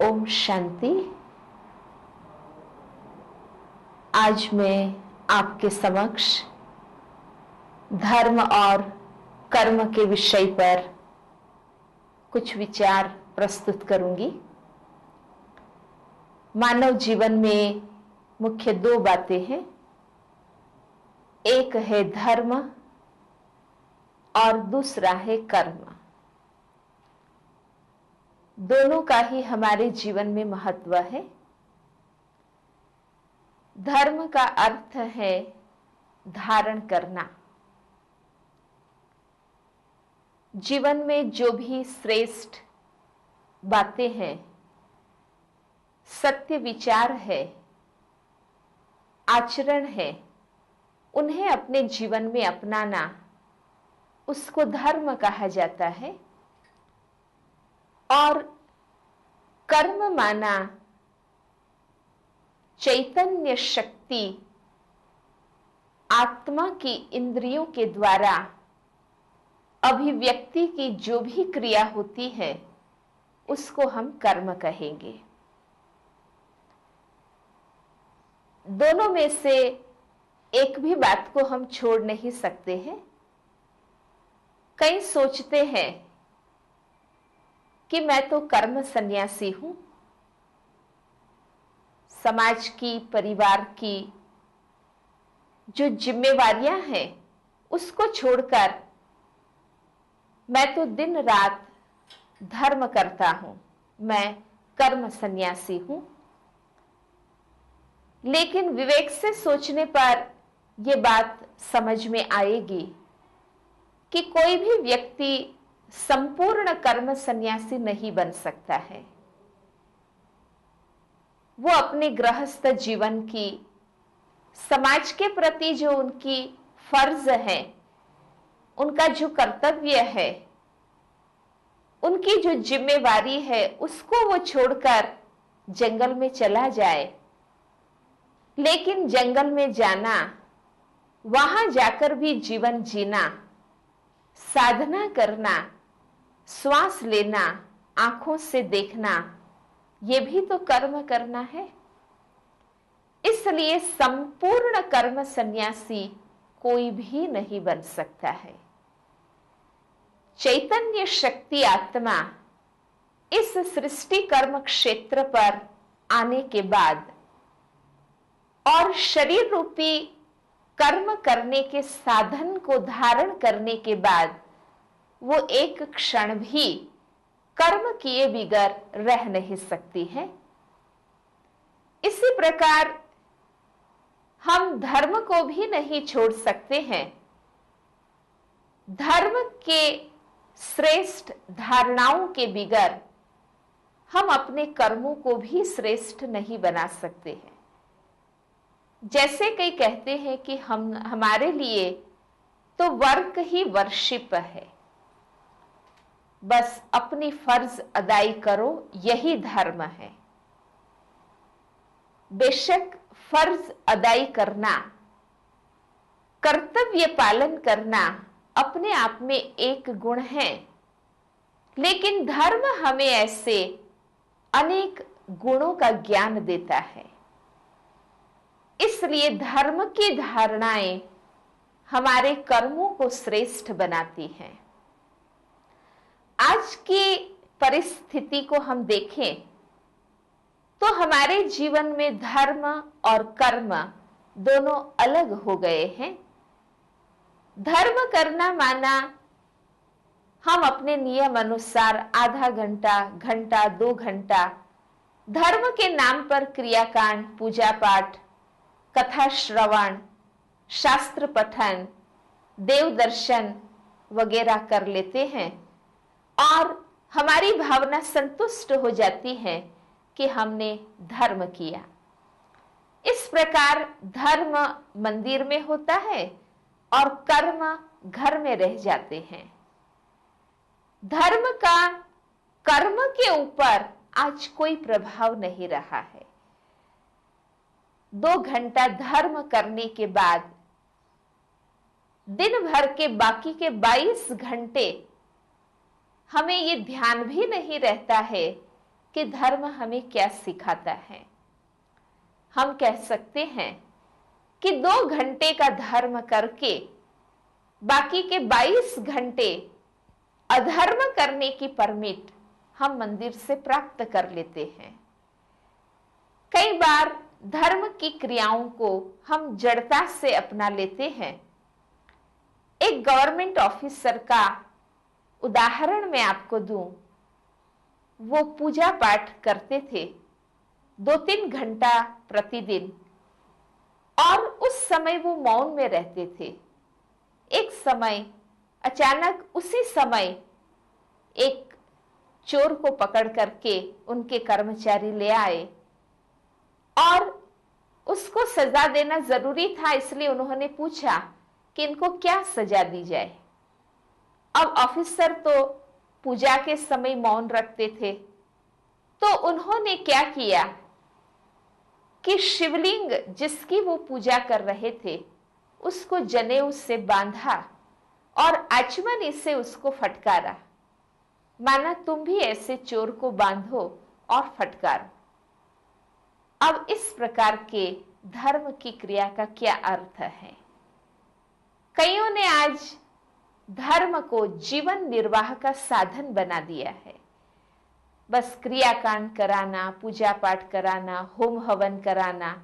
ओम शांति। आज मैं आपके समक्ष धर्म और कर्म के विषय पर कुछ विचार प्रस्तुत करूंगी। मानव जीवन में मुख्य दो बातें हैं, एक है धर्म और दूसरा है कर्म। दोनों का ही हमारे जीवन में महत्व है। धर्म का अर्थ है धारण करना। जीवन में जो भी श्रेष्ठ बातें हैं, सत्य विचार है, आचरण है, उन्हें अपने जीवन में अपनाना, उसको धर्म कहा जाता है। और कर्म माना चैतन्य शक्ति आत्मा की इंद्रियों के द्वारा अभिव्यक्ति की जो भी क्रिया होती है उसको हम कर्म कहेंगे। दोनों में से एक भी बात को हम छोड़ नहीं सकते हैं। कई सोचते हैं कि मैं तो कर्म सन्यासी हूं, समाज की, परिवार की जो जिम्मेवारियां हैं उसको छोड़कर मैं तो दिन रात धर्म करता हूं, मैं कर्म सन्यासी हूं। लेकिन विवेक से सोचने पर यह बात समझ में आएगी कि कोई भी व्यक्ति संपूर्ण कर्म सन्यासी नहीं बन सकता है। वो अपने गृहस्थ जीवन की, समाज के प्रति जो उनकी फर्ज है, उनका जो कर्तव्य है, उनकी जो जिम्मेवारी है, उसको वो छोड़कर जंगल में चला जाए। लेकिन जंगल में जाना, वहां जाकर भी जीवन जीना, साधना करना, श्वास लेना, आंखों से देखना, ये भी तो कर्म करना है। इसलिए संपूर्ण कर्म सन्यासी कोई भी नहीं बन सकता है। चैतन्य शक्ति आत्मा इस सृष्टि कर्म क्षेत्र पर आने के बाद और शरीर रूपी कर्म करने के साधन को धारण करने के बाद वो एक क्षण भी कर्म किए बिगर रह नहीं सकती है। इसी प्रकार हम धर्म को भी नहीं छोड़ सकते हैं। धर्म के श्रेष्ठ धारणाओं के बिगर हम अपने कर्मों को भी श्रेष्ठ नहीं बना सकते हैं। जैसे कई कहते हैं कि हमारे लिए तो वर्क ही वर्शिप है, बस अपनी फर्ज अदाई करो, यही धर्म है। बेशक फर्ज अदाई करना, कर्तव्य पालन करना अपने आप में एक गुण है, लेकिन धर्म हमें ऐसे अनेक गुणों का ज्ञान देता है। इसलिए धर्म की धारणाएं हमारे कर्मों को श्रेष्ठ बनाती हैं। आज की परिस्थिति को हम देखें तो हमारे जीवन में धर्म और कर्म दोनों अलग हो गए हैं। धर्म करना माना हम अपने नियम अनुसार आधा घंटा, घंटा, 2 घंटा धर्म के नाम पर क्रियाकांड, पूजा पाठ, कथा श्रवण, शास्त्र पठन, देव दर्शन वगैरह कर लेते हैं और हमारी भावना संतुष्ट हो जाती है कि हमने धर्म किया। इस प्रकार धर्म मंदिर में होता है और कर्म घर में रह जाते हैं। धर्म का कर्म के ऊपर आज कोई प्रभाव नहीं रहा है। 2 घंटा धर्म करने के बाद दिन भर के बाकी के 22 घंटे हमें ये ध्यान भी नहीं रहता है कि धर्म हमें क्या सिखाता है। हम कह सकते हैं कि 2 घंटे का धर्म करके बाकी के 22 घंटे अधर्म करने की परमिट हम मंदिर से प्राप्त कर लेते हैं। कई बार धर्म की क्रियाओं को हम जड़ता से अपना लेते हैं। एक गवर्नमेंट ऑफिसर का उदाहरण मैं आपको दूं। वो पूजा पाठ करते थे 2-3 घंटा प्रतिदिन, और उस समय वो मौन में रहते थे। एक समय अचानक उसी समय एक चोर को पकड़ करके उनके कर्मचारी ले आए और उसको सजा देना जरूरी था, इसलिए उन्होंने पूछा कि इनको क्या सजा दी जाए। अब ऑफिसर तो पूजा के समय मौन रखते थे, तो उन्होंने क्या किया कि शिवलिंग जिसकी वो पूजा कर रहे थे उसको जनेऊ से बांधा और आचमन से उसको फटकारा, माना तुम भी ऐसे चोर को बांधो और फटकारो। अब इस प्रकार के धर्म की क्रिया का क्या अर्थ है? कईयों ने आज धर्म को जीवन निर्वाह का साधन बना दिया है। बस क्रियाकांड कराना, पूजा पाठ कराना, होम हवन कराना,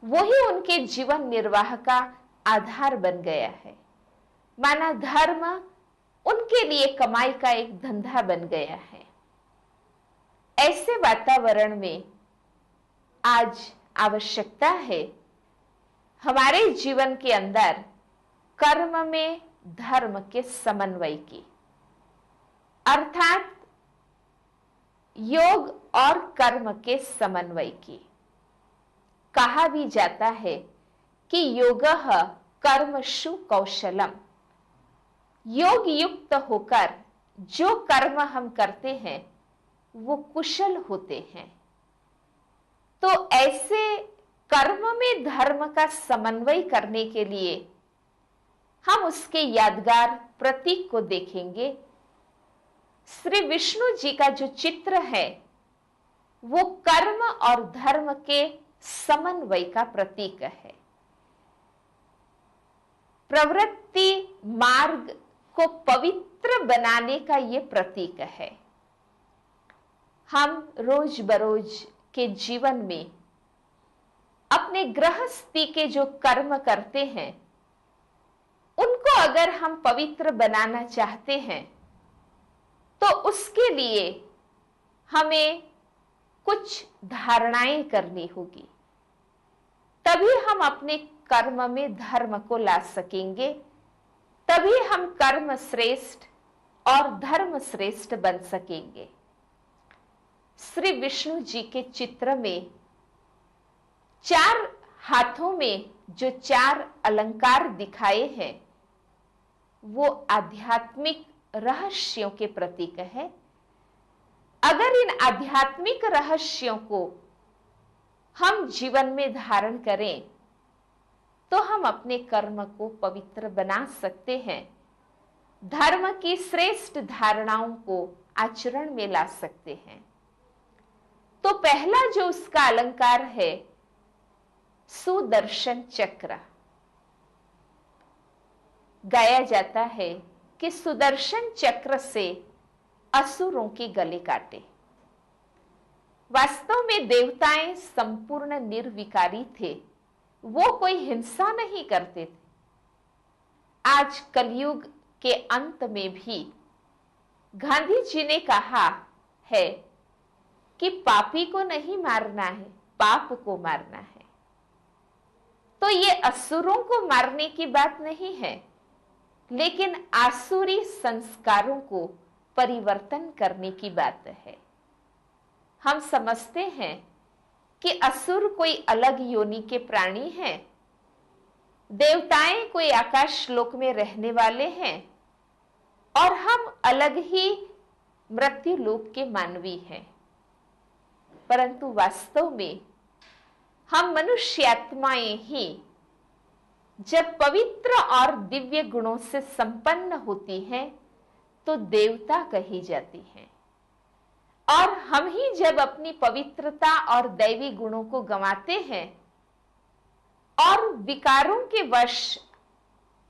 वही उनके जीवन निर्वाह का आधार बन गया है। माना धर्म उनके लिए कमाई का एक धंधा बन गया है। ऐसे वातावरण में आज आवश्यकता है हमारे जीवन के अंदर कर्म में धर्म के समन्वय की, अर्थात योग और कर्म के समन्वय की। कहा भी जाता है कि योगः कर्मसु कौशलम, योग युक्त होकर जो कर्म हम करते हैं वो कुशल होते हैं। तो ऐसे कर्म में धर्म का समन्वय करने के लिए हम उसके यादगार प्रतीक को देखेंगे। श्री विष्णु जी का जो चित्र है वो कर्म और धर्म के समन्वय का प्रतीक है। प्रवृत्ति मार्ग को पवित्र बनाने का ये प्रतीक है। हम रोज बरोज के जीवन में अपने गृहस्थी के जो कर्म करते हैं उनको अगर हम पवित्र बनाना चाहते हैं तो उसके लिए हमें कुछ धारणाएं करनी होगी, तभी हम अपने कर्म में धर्म को ला सकेंगे, तभी हम कर्म श्रेष्ठ और धर्म श्रेष्ठ बन सकेंगे। श्री विष्णु जी के चित्र में 4 हाथों में जो 4 अलंकार दिखाए हैं वो आध्यात्मिक रहस्यों के प्रतीक है। अगर इन आध्यात्मिक रहस्यों को हम जीवन में धारण करें तो हम अपने कर्म को पवित्र बना सकते हैं, धर्म की श्रेष्ठ धारणाओं को आचरण में ला सकते हैं। तो पहला जो उसका अलंकार है सुदर्शन चक्र। गाया जाता है कि सुदर्शन चक्र से असुरों के गले काटे। वास्तव में देवताएं संपूर्ण निर्विकारी थे, वो कोई हिंसा नहीं करते थे। आज कलयुग के अंत में भी गांधी जी ने कहा है कि पापी को नहीं मारना है, पाप को मारना है। तो ये असुरों को मारने की बात नहीं है, लेकिन आसुरी संस्कारों को परिवर्तन करने की बात है। हम समझते हैं कि असुर कोई अलग योनि के प्राणी हैं, देवताएं कोई आकाश लोक में रहने वाले हैं और हम अलग ही मृत्यु लोक के मानवी हैं। परंतु वास्तव में हम मनुष्यात्माएं ही जब पवित्र और दिव्य गुणों से संपन्न होती हैं तो देवता कही जाती हैं। और हम ही जब अपनी पवित्रता और दैवी गुणों को गंवाते हैं और विकारों के वश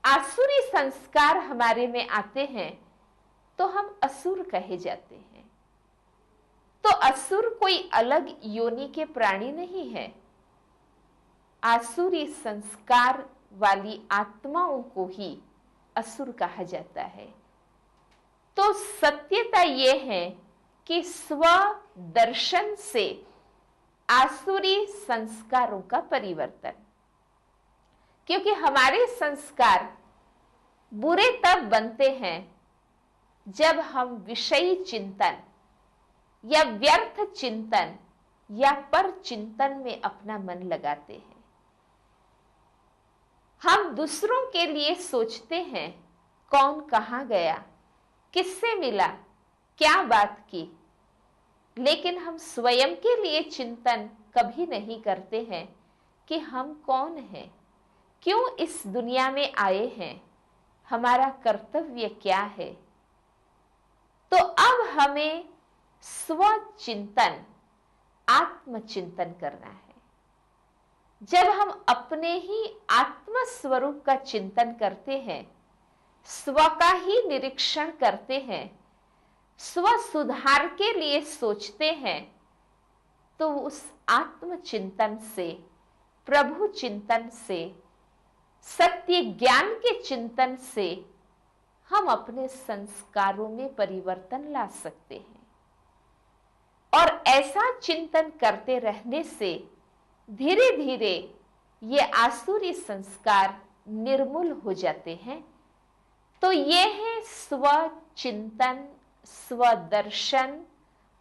आसुरी संस्कार हमारे में आते हैं, तो हम असुर कहे जाते हैं। तो असुर कोई अलग योनि के प्राणी नहीं है। आसुरी संस्कार वाली आत्माओं को ही असुर कहा जाता है। तो सत्यता यह है कि स्व दर्शन से आसुरी संस्कारों का परिवर्तन, क्योंकि हमारे संस्कार बुरे तब बनते हैं जब हम विषयी चिंतन या व्यर्थ चिंतन या पर चिंतन में अपना मन लगाते हैं। हम दूसरों के लिए सोचते हैं, कौन कहां गया, किससे मिला, क्या बात की, लेकिन हम स्वयं के लिए चिंतन कभी नहीं करते हैं कि हम कौन हैं, क्यों इस दुनिया में आए हैं, हमारा कर्तव्य क्या है। तो अब हमें स्वचिंतन, आत्मचिंतन करना है। जब हम अपने ही आत्म स्वरूप का चिंतन करते हैं, स्व का ही निरीक्षण करते हैं, स्व सुधार के लिए सोचते हैं, तो उस आत्मचिंतन से, प्रभु चिंतन से, सत्य ज्ञान के चिंतन से हम अपने संस्कारों में परिवर्तन ला सकते हैं। और ऐसा चिंतन करते रहने से धीरे धीरे ये आसुरी संस्कार निर्मूल हो जाते हैं। तो ये है स्वचिंतन, स्वदर्शन,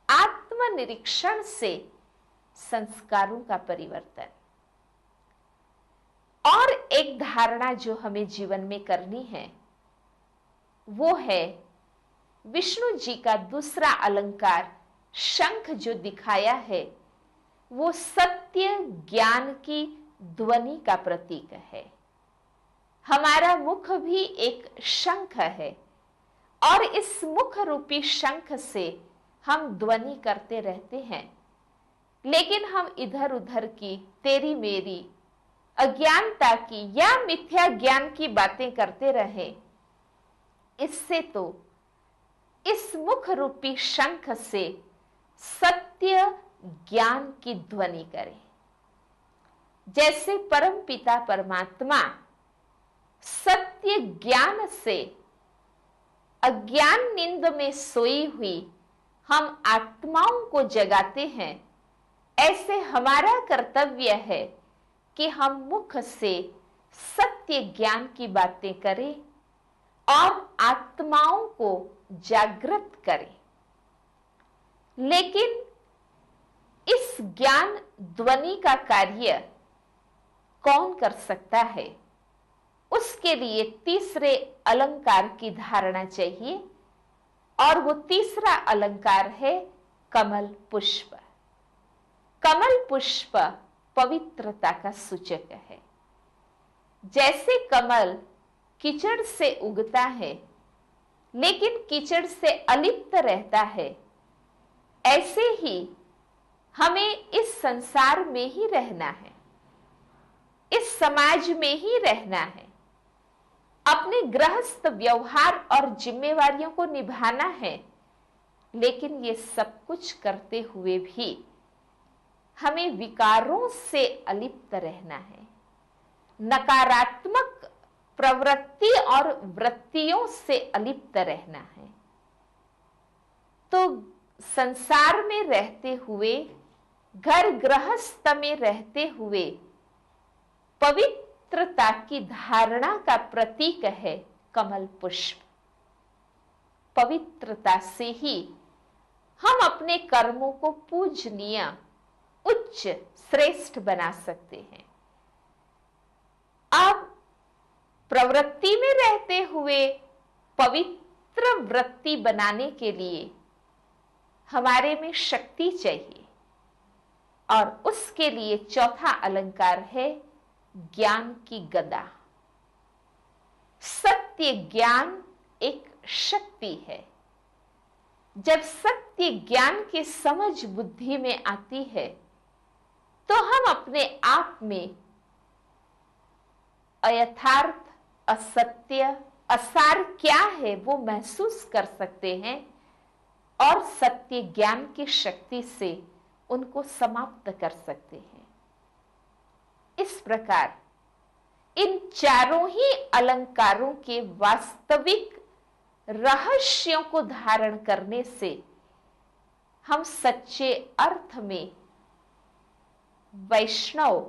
आत्मनिरीक्षण से संस्कारों का परिवर्तन। और एक धारणा जो हमें जीवन में करनी है वो है विष्णु जी का दूसरा अलंकार शंख जो दिखाया है वो सत्य ज्ञान की ध्वनि का प्रतीक है। हमारा मुख भी एक शंख है और इस मुख रूपी शंख से हम ध्वनि करते रहते हैं, लेकिन हम इधर उधर की तेरी मेरी अज्ञानता की या मिथ्या ज्ञान की बातें करते रहे। इससे तो इस मुख रूपी शंख से सत्य ज्ञान की ध्वनि करें। जैसे परम पिता परमात्मा सत्य ज्ञान से अज्ञान नींद में सोई हुई हम आत्माओं को जगाते हैं, ऐसे हमारा कर्तव्य है कि हम मुख से सत्य ज्ञान की बातें करें और आत्माओं को जागृत करें। लेकिन इस ज्ञान ध्वनि का कार्य कौन कर सकता है? उसके लिए तीसरे अलंकार की धारणा चाहिए और वो तीसरा अलंकार है कमल पुष्प। कमल पुष्प पवित्रता का सूचक है। जैसे कमल कीचड़ से उगता है लेकिन कीचड़ से अलिप्त रहता है, ऐसे ही हमें इस संसार में ही रहना है, इस समाज में ही रहना है, अपने गृहस्थ व्यवहार और जिम्मेवारियों को निभाना है। लेकिन ये सब कुछ करते हुए भी हमें विकारों से अलिप्त रहना है, नकारात्मक प्रवृत्ति और वृत्तियों से अलिप्त रहना है। तो संसार में रहते हुए, घर गृहस्थ में रहते हुए पवित्रता की धारणा का प्रतीक है कमल पुष्प। पवित्रता से ही हम अपने कर्मों को पूजनीय, उच्च, श्रेष्ठ बना सकते हैं। अब प्रवृत्ति में रहते हुए पवित्र वृत्ति बनाने के लिए हमारे में शक्ति चाहिए और उसके लिए चौथा अलंकार है ज्ञान की गदा। सत्य ज्ञान एक शक्ति है जब सत्य ज्ञान की समझ बुद्धि में आती है तो हम अपने आप में अयथार्थ, असत्य, असार क्या है वो महसूस कर सकते हैं और सत्य ज्ञान की शक्ति से उनको समाप्त कर सकते हैं। इस प्रकार इन चारों ही अलंकारों के वास्तविक रहस्यों को धारण करने से हम सच्चे अर्थ में वैष्णव,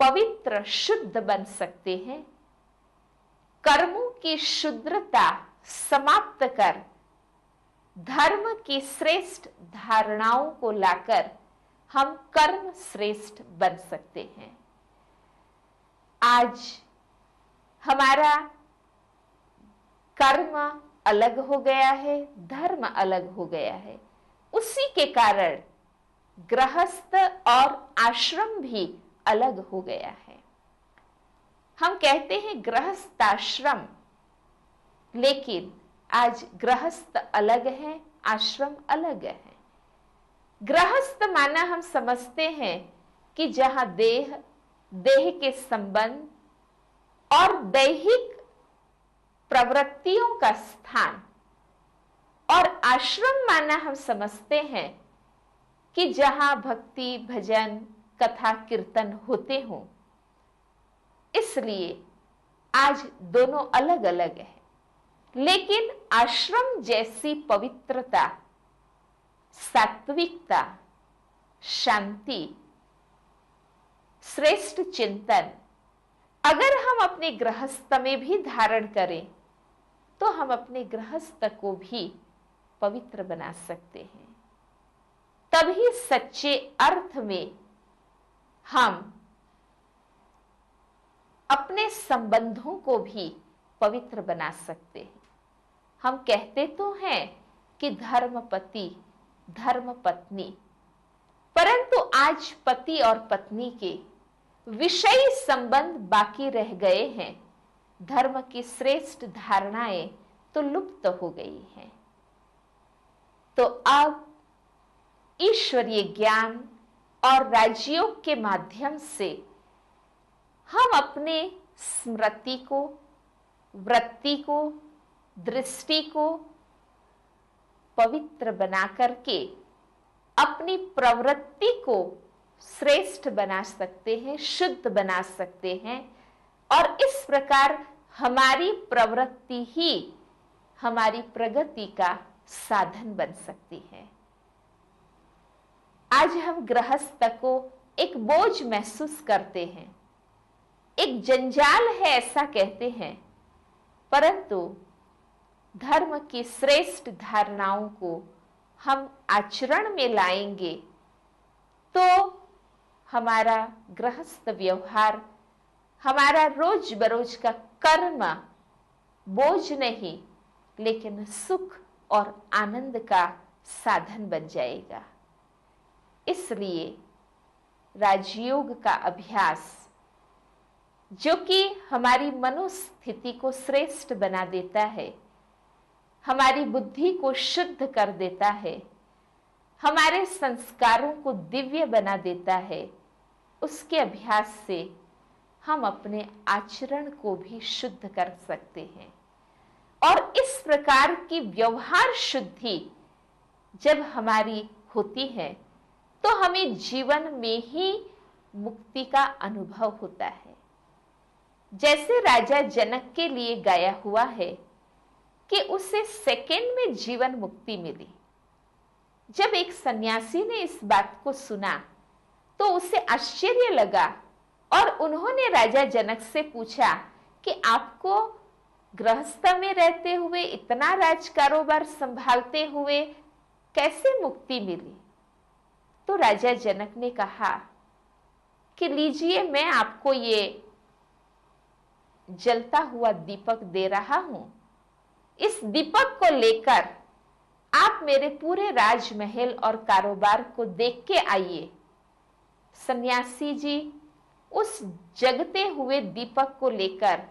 पवित्र, शुद्ध बन सकते हैं। कर्मों की शुद्रता समाप्त कर धर्म की श्रेष्ठ धारणाओं को लाकर हम कर्म श्रेष्ठ बन सकते हैं। आज हमारा कर्म अलग हो गया है, धर्म अलग हो गया है। उसी के कारण गृहस्थ और आश्रम भी अलग हो गया है। हम कहते हैं गृहस्थाश्रम, लेकिन आज गृहस्थ अलग है, आश्रम अलग है। गृहस्थ माना हम समझते हैं कि जहां देह, देह के संबंध और दैहिक प्रवृत्तियों का स्थान, और आश्रम माना हम समझते हैं कि जहां भक्ति, भजन, कथा, कीर्तन होते हों। इसलिए आज दोनों अलग अलग है, लेकिन आश्रम जैसी पवित्रता, सात्विकता, शांति, श्रेष्ठ चिंतन अगर हम अपने गृहस्थ में भी धारण करें तो हम अपने गृहस्थ को भी पवित्र बना सकते हैं। तभी सच्चे अर्थ में हम अपने संबंधों को भी पवित्र बना सकते हैं। हम कहते तो हैं कि धर्मपति, धर्मपत्नी, परंतु आज पति और पत्नी के विषयी संबंध बाकी रह गए हैं। धर्म की श्रेष्ठ धारणाएं तो लुप्त हो गई हैं। तो अब ईश्वरीय ज्ञान और राजयोग के माध्यम से हम अपने स्मृति को, वृत्ति को, दृष्टि को पवित्र बना करके अपनी प्रवृत्ति को श्रेष्ठ बना सकते हैं, शुद्ध बना सकते हैं, और इस प्रकार हमारी प्रवृत्ति ही हमारी प्रगति का साधन बन सकती है। आज हम गृहस्थ को एक बोझ महसूस करते हैं, एक जंजाल है ऐसा कहते हैं, परंतु धर्म की श्रेष्ठ धारणाओं को हम आचरण में लाएंगे तो हमारा गृहस्थ व्यवहार, हमारा रोज बरोज का कर्म बोझ नहीं, लेकिन सुख और आनंद का साधन बन जाएगा। इसलिए राजयोग का अभ्यास, जो कि हमारी मनोस्थिति को श्रेष्ठ बना देता है, हमारी बुद्धि को शुद्ध कर देता है, हमारे संस्कारों को दिव्य बना देता है, उसके अभ्यास से हम अपने आचरण को भी शुद्ध कर सकते हैं। और इस प्रकार की व्यवहार शुद्धि जब हमारी होती है तो हमें जीवन में ही मुक्ति का अनुभव होता है। जैसे राजा जनक के लिए गाया हुआ है कि उसे सेकंड में जीवन मुक्ति मिली। जब एक सन्यासी ने इस बात को सुना तो उसे आश्चर्य लगा और उन्होंने राजा जनक से पूछा कि आपको गृहस्थ में रहते हुए, इतना राज कारोबार संभालते हुए कैसे मुक्ति मिली? तो राजा जनक ने कहा कि लीजिए, मैं आपको ये जलता हुआ दीपक दे रहा हूं। इस दीपक को लेकर आप मेरे पूरे राजमहल और कारोबार को देख के आइए। सन्यासी जी उस जगते हुए दीपक को लेकर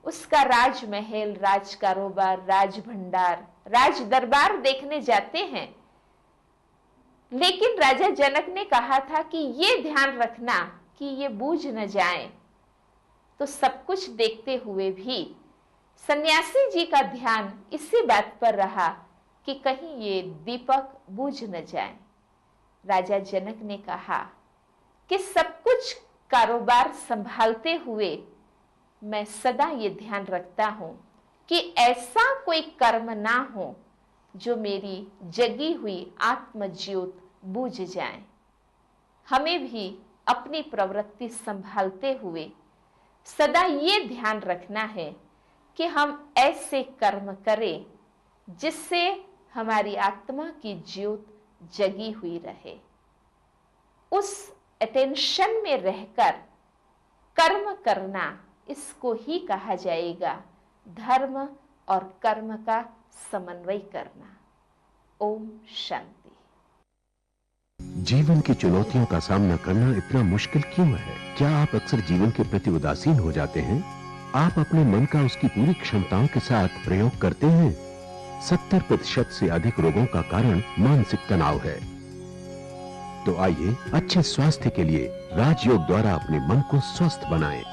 उसका राजमहल, राज कारोबार, राज भंडार राज दरबार देखने जाते हैं। लेकिन राजा जनक ने कहा था कि ये ध्यान रखना कि ये बूझ न जाए। तो सब कुछ देखते हुए भी सन्यासी जी का ध्यान इसी बात पर रहा कि कहीं ये दीपक बूझ न जाए। राजा जनक ने कहा कि सब कुछ कारोबार संभालते हुए मैं सदा ये ध्यान रखता हूं कि ऐसा कोई कर्म ना हो जो मेरी जगी हुई आत्मज्योत बूझ जाए। हमें भी अपनी प्रवृत्ति संभालते हुए सदा ये ध्यान रखना है कि हम ऐसे कर्म करें जिससे हमारी आत्मा की ज्योत जगी हुई रहे। उस अटेंशन में रहकर कर्म करना, इसको ही कहा जाएगा धर्म और कर्म का समन्वय करना। ओम शांति। जीवन की चुनौतियों का सामना करना इतना मुश्किल क्यों है? क्या आप अक्सर जीवन के प्रति उदासीन हो जाते हैं? आप अपने मन का उसकी पूरी क्षमताओं के साथ प्रयोग करते हैं? 70% से अधिक रोगों का कारण मानसिक तनाव है। तो आइए अच्छे स्वास्थ्य के लिए राजयोग द्वारा अपने मन को स्वस्थ बनाएं।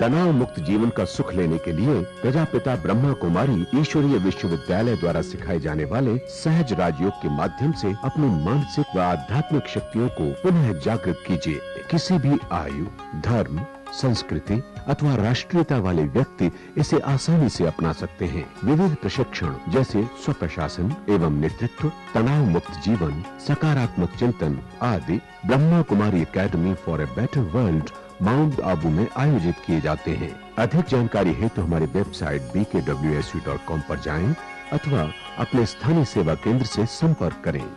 तनाव मुक्त जीवन का सुख लेने के लिए प्रजापिता ब्रह्मा कुमारी ईश्वरीय विश्वविद्यालय द्वारा सिखाए जाने वाले सहज राजयोग के माध्यम से अपनी मानसिक व आध्यात्मिक शक्तियों को पुनः जागृत कीजिए। किसी भी आयु, धर्म, संस्कृति अथवा राष्ट्रीयता वाले व्यक्ति इसे आसानी से अपना सकते हैं। विविध प्रशिक्षण जैसे स्वप्रशासन एवं नेतृत्व, तनाव मुक्त जीवन, सकारात्मक चिंतन आदि Brahma Kumari Academy for a Better World Mount Abu में आयोजित किए जाते हैं। अधिक जानकारी हेतु हमारे वेबसाइट bkwsu.com पर जाएं अथवा अपने स्थानीय सेवा केंद्र से संपर्क करें।